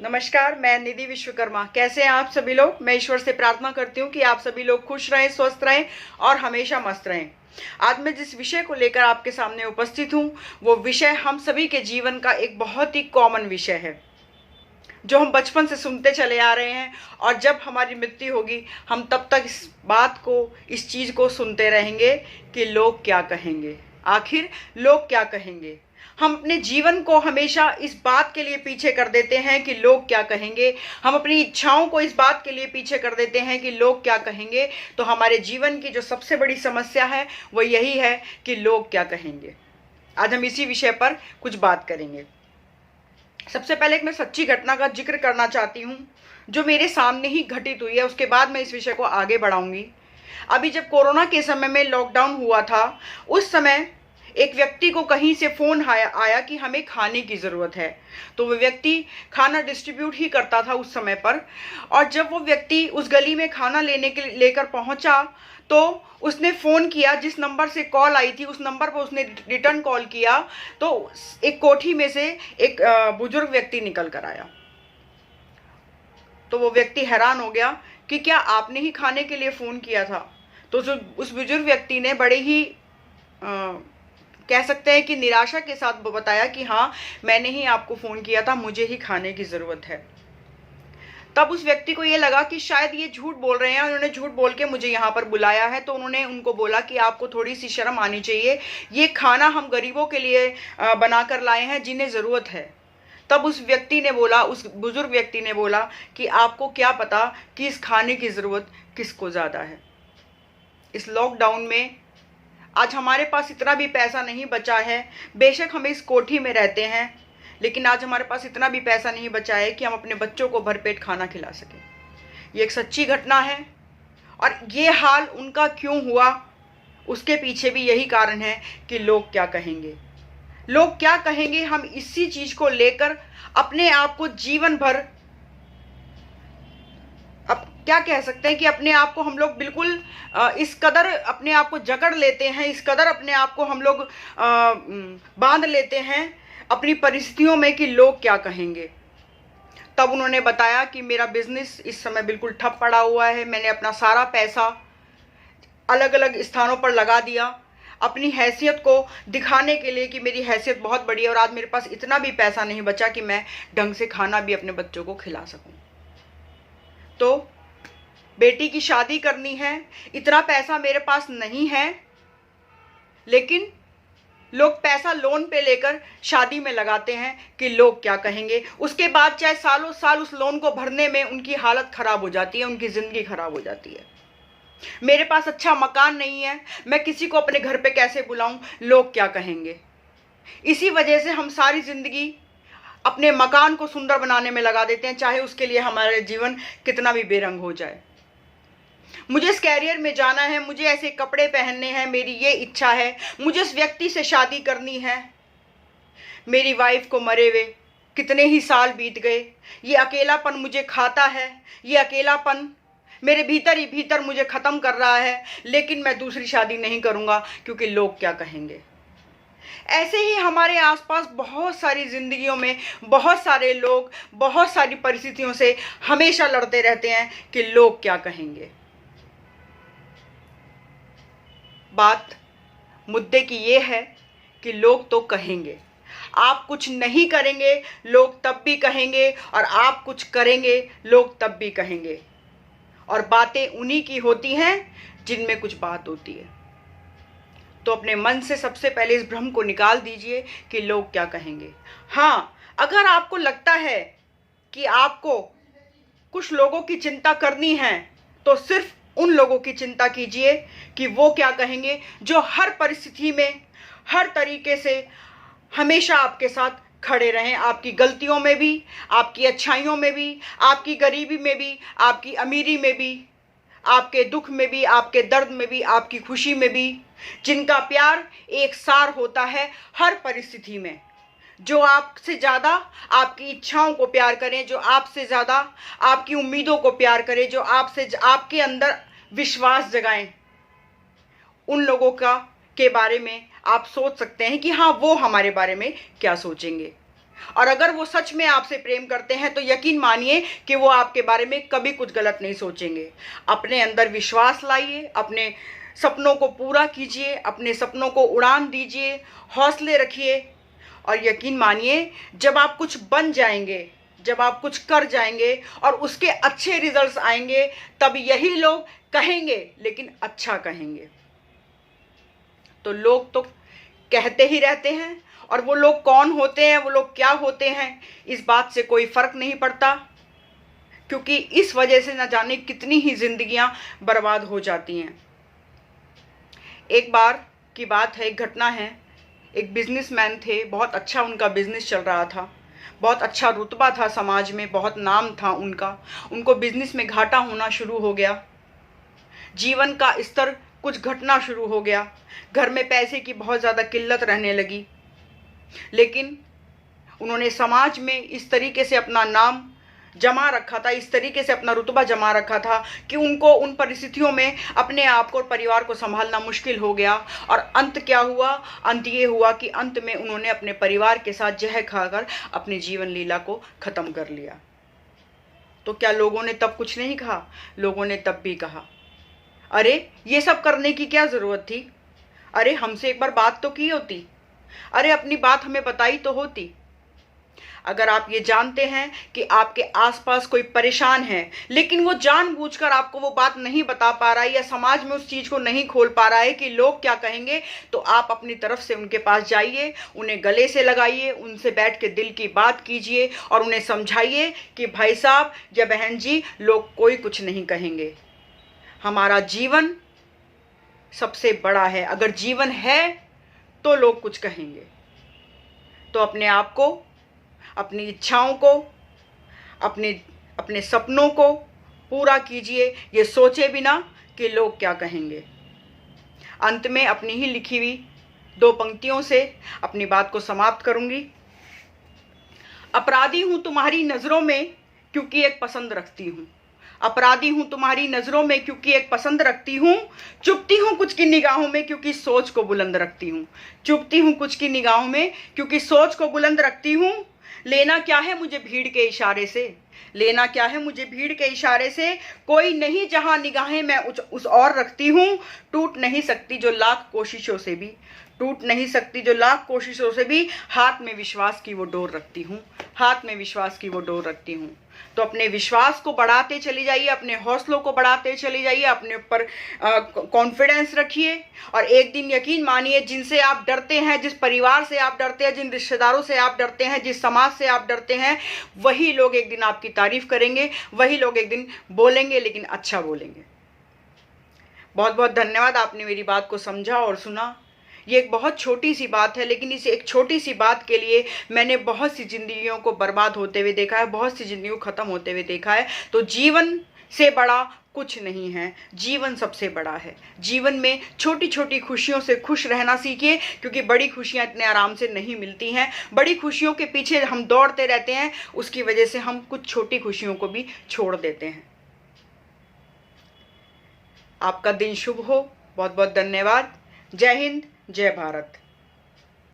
नमस्कार, मैं निधि विश्वकर्मा। कैसे हैं आप सभी लोग? मैं ईश्वर से प्रार्थना करती हूँ कि आप सभी लोग खुश रहें, स्वस्थ रहें और हमेशा मस्त रहें। आज मैं जिस विषय को लेकर आपके सामने उपस्थित हूँ, वो विषय हम सभी के जीवन का एक बहुत ही कॉमन विषय है, जो हम बचपन से सुनते चले आ रहे हैं। और जब हमारी मृत्यु होगी, हम तब तक इस बात को, इस चीज़ को सुनते रहेंगे कि लोग क्या कहेंगे। आखिर लोग क्या कहेंगे? हम अपने जीवन को हमेशा इस बात के लिए पीछे कर देते हैं कि लोग क्या कहेंगे। हम अपनी इच्छाओं को इस बात के लिए पीछे कर देते हैं कि लोग क्या कहेंगे। तो हमारे जीवन की जो सबसे बड़ी समस्या है वो यही है कि लोग क्या कहेंगे। आज हम इसी विषय पर कुछ बात करेंगे। सबसे पहले एक मैं सच्ची घटना का जिक्र करना चाहती हूँ, जो मेरे सामने ही घटित हुई है। उसके बाद मैं इस विषय को आगे बढ़ाऊंगी। अभी जब कोरोना के समय में लॉकडाउन हुआ था, उस समय एक व्यक्ति को कहीं से फ़ोन आया कि हमें खाने की ज़रूरत है। तो वो व्यक्ति खाना डिस्ट्रीब्यूट ही करता था उस समय पर। और जब वो व्यक्ति उस गली में खाना लेकर पहुंचा, तो उसने फ़ोन किया। जिस नंबर से कॉल आई थी, उस नंबर पर उसने रिटर्न कॉल किया, तो एक कोठी में से एक बुजुर्ग व्यक्ति निकल कर आया। तो वो व्यक्ति हैरान हो गया कि क्या आपने ही खाने के लिए फ़ोन किया था? तो उस बुजुर्ग व्यक्ति ने बड़े ही कह सकते हैं कि निराशा के साथ बताया कि हाँ, मैंने ही आपको फ़ोन किया था, मुझे ही खाने की ज़रूरत है। तब उस व्यक्ति को ये लगा कि शायद ये झूठ बोल रहे हैं, उन्होंने झूठ बोल के मुझे यहाँ पर बुलाया है। तो उन्होंने उनको बोला कि आपको थोड़ी सी शर्म आनी चाहिए, ये खाना हम गरीबों के लिए बना कर लाए हैं जिन्हें ज़रूरत है। तब उस व्यक्ति ने बोला, उस बुजुर्ग व्यक्ति ने बोला कि आपको क्या पता कि इस खाने की ज़रूरत किसको ज़्यादा है। इस लॉकडाउन में आज हमारे पास इतना भी पैसा नहीं बचा है। बेशक हम इस कोठी में रहते हैं, लेकिन आज हमारे पास इतना भी पैसा नहीं बचा है कि हम अपने बच्चों को भरपेट खाना खिला सकें। ये एक सच्ची घटना है। और ये हाल उनका क्यों हुआ, उसके पीछे भी यही कारण है कि लोग क्या कहेंगे। लोग क्या कहेंगे, हम इसी चीज़ को लेकर अपने आप को जीवन भर, अब क्या कह सकते हैं कि अपने आप को हम लोग बिल्कुल इस कदर अपने आप को जकड़ लेते हैं, इस कदर अपने आप को हम लोग बांध लेते हैं अपनी परिस्थितियों में कि लोग क्या कहेंगे। तब उन्होंने बताया कि मेरा बिजनेस इस समय बिल्कुल ठप पड़ा हुआ है। मैंने अपना सारा पैसा अलग अलग स्थानों पर लगा दिया, अपनी हैसियत को दिखाने के लिए कि मेरी हैसियत बहुत बड़ी है। और आज मेरे पास इतना भी पैसा नहीं बचा कि मैं ढंग से खाना भी अपने बच्चों को खिला सकूं। तो बेटी की शादी करनी है, इतना पैसा मेरे पास नहीं है, लेकिन लोग पैसा लोन पे लेकर शादी में लगाते हैं कि लोग क्या कहेंगे। उसके बाद चाहे सालों साल उस लोन को भरने में उनकी हालत खराब हो जाती है, उनकी ज़िंदगी खराब हो जाती है। मेरे पास अच्छा मकान नहीं है, मैं किसी को अपने घर पे कैसे बुलाऊं, लोग क्या कहेंगे। इसी वजह से हम सारी ज़िंदगी अपने मकान को सुंदर बनाने में लगा देते हैं, चाहे उसके लिए हमारा जीवन कितना भी बेरंग हो जाए। मुझे इस कैरियर में जाना है, मुझे ऐसे कपड़े पहनने हैं, मेरी ये इच्छा है, मुझे इस व्यक्ति से शादी करनी है। मेरी वाइफ को मरे हुए कितने ही साल बीत गए, ये अकेलापन मुझे खाता है, ये अकेलापन मेरे भीतर ही भीतर मुझे ख़त्म कर रहा है, लेकिन मैं दूसरी शादी नहीं करूँगा क्योंकि लोग क्या कहेंगे। ऐसे ही हमारे आसपास बहुत सारी जिंदगियों में बहुत सारे लोग बहुत सारी परिस्थितियों से हमेशा लड़ते रहते हैं कि लोग क्या कहेंगे। बात मुद्दे की ये है कि लोग तो कहेंगे। आप कुछ नहीं करेंगे, लोग तब भी कहेंगे, और आप कुछ करेंगे, लोग तब भी कहेंगे। और बातें उन्हीं की होती हैं जिनमें कुछ बात होती है। तो अपने मन से सबसे पहले इस भ्रम को निकाल दीजिए कि लोग क्या कहेंगे। हाँ, अगर आपको लगता है कि आपको कुछ लोगों की चिंता करनी है, तो सिर्फ उन लोगों की चिंता कीजिए कि वो क्या कहेंगे, जो हर परिस्थिति में हर तरीके से हमेशा आपके साथ खड़े रहें। आपकी गलतियों में भी, आपकी अच्छाइयों में भी, आपकी गरीबी में भी, आपकी अमीरी में भी, आपके दुख में भी, आपके दर्द में भी, आपकी खुशी में भी, जिनका प्यार एक सार होता है हर परिस्थिति में। जो आपसे ज़्यादा आपकी इच्छाओं को प्यार करें, जो आपसे ज़्यादा आपकी उम्मीदों को प्यार करें, जो आपके अंदर विश्वास जगाएं, उन लोगों के बारे में आप सोच सकते हैं कि हाँ, वो हमारे बारे में क्या सोचेंगे। और अगर वो सच में आपसे प्रेम करते हैं तो यकीन मानिए कि वो आपके बारे में कभी कुछ गलत नहीं सोचेंगे। अपने अंदर विश्वास लाइए, अपने सपनों को पूरा कीजिए, अपने सपनों को उड़ान दीजिए, हौसले रखिए और यकीन मानिए जब आप कुछ बन जाएंगे, जब आप कुछ कर जाएंगे और उसके अच्छे रिजल्ट्स आएंगे, तब यही लोग कहेंगे, लेकिन अच्छा कहेंगे। तो लोग तो कहते ही रहते हैं और वो लोग कौन होते हैं, वो लोग क्या होते हैं, इस बात से कोई फर्क नहीं पड़ता, क्योंकि इस वजह से न जाने कितनी ही जिंदगियां बर्बाद हो जाती हैं। एक बार की बात है, एक घटना है। एक बिजनेसमैन थे, बहुत अच्छा उनका बिजनेस चल रहा था, बहुत अच्छा रुतबा था समाज में, बहुत नाम था उनका। उनको बिजनेस में घाटा होना शुरू हो गया, जीवन का स्तर कुछ घटना शुरू हो गया, घर में पैसे की बहुत ज़्यादा किल्लत रहने लगी। लेकिन उन्होंने समाज में इस तरीके से अपना नाम जमा रखा था, इस तरीके से अपना रुतबा जमा रखा था कि उनको उन परिस्थितियों में अपने आप को और परिवार को संभालना मुश्किल हो गया। और अंत क्या हुआ? अंत ये हुआ कि अंत में उन्होंने अपने परिवार के साथ जहर खाकर अपनी जीवन लीला को ख़त्म कर लिया। तो क्या लोगों ने तब कुछ नहीं कहा? लोगों ने तब भी कहा, अरे ये सब करने की क्या ज़रूरत थी, अरे हमसे एक बार बात तो की होती, अरे अपनी बात हमें बताई तो होती। अगर आप ये जानते हैं कि आपके आसपास कोई परेशान है, लेकिन वो जानबूझकर आपको वो बात नहीं बता पा रहा है या समाज में उस चीज़ को नहीं खोल पा रहा है कि लोग क्या कहेंगे, तो आप अपनी तरफ से उनके पास जाइए, उन्हें गले से लगाइए, उनसे बैठ के दिल की बात कीजिए और उन्हें समझाइए कि भाई साहब या बहन जी, लोग कोई कुछ नहीं कहेंगे, हमारा जीवन सबसे बड़ा है, अगर जीवन है तो लोग कुछ कहेंगे। तो अपने आप को, अपनी इच्छाओं को, अपने सपनों को पूरा कीजिए, ये सोचे बिना कि लोग क्या कहेंगे। अंत में अपनी ही लिखी हुई 2 पंक्तियों से अपनी बात को समाप्त करूंगी। अपराधी हूं तुम्हारी नज़रों में क्योंकि एक पसंद रखती हूं, अपराधी हूं तुम्हारी नज़रों में क्योंकि एक पसंद रखती हूं, चुपती हूं कुछ की निगाहों में क्योंकि सोच को बुलंद रखती हूं, चुपती हूं कुछ की निगाहों में क्योंकि सोच को बुलंद रखती हूं। लेना क्या है मुझे भीड़ के इशारे से, लेना क्या है मुझे भीड़ के इशारे से, कोई नहीं जहां निगाहें मैं उस और रखती हूं। टूट नहीं सकती जो लाख कोशिशों से भी, टूट नहीं सकती जो लाख कोशिशों से भी, हाथ में विश्वास की वो डोर रखती हूँ, हाथ में विश्वास की वो डोर रखती हूँ। तो अपने विश्वास को बढ़ाते चली जाइए, अपने हौसलों को बढ़ाते चली जाइए, अपने ऊपर कॉन्फिडेंस रखिए और एक दिन यकीन मानिए जिनसे आप डरते हैं, जिस परिवार से आप डरते हैं, जिन रिश्तेदारों से आप डरते हैं, जिस समाज से आप डरते हैं, वही लोग एक दिन आपकी तारीफ करेंगे, वही लोग एक दिन बोलेंगे, लेकिन अच्छा बोलेंगे। बहुत बहुत धन्यवाद, आपने मेरी बात को समझा और सुना। ये एक बहुत छोटी सी बात है, लेकिन इस एक छोटी सी बात के लिए मैंने बहुत सी जिंदगियों को बर्बाद होते हुए देखा है, बहुत सी जिंदगियों को ख़त्म होते हुए देखा है। तो जीवन से बड़ा कुछ नहीं है, जीवन सबसे बड़ा है। जीवन में छोटी छोटी खुशियों से खुश रहना सीखिए, क्योंकि बड़ी खुशियां इतने आराम से नहीं मिलती हैं। बड़ी खुशियों के पीछे हम दौड़ते रहते हैं, उसकी वजह से हम कुछ छोटी खुशियों को भी छोड़ देते हैं। आपका दिन शुभ हो। बहुत बहुत धन्यवाद। जय हिंद, जय भारत।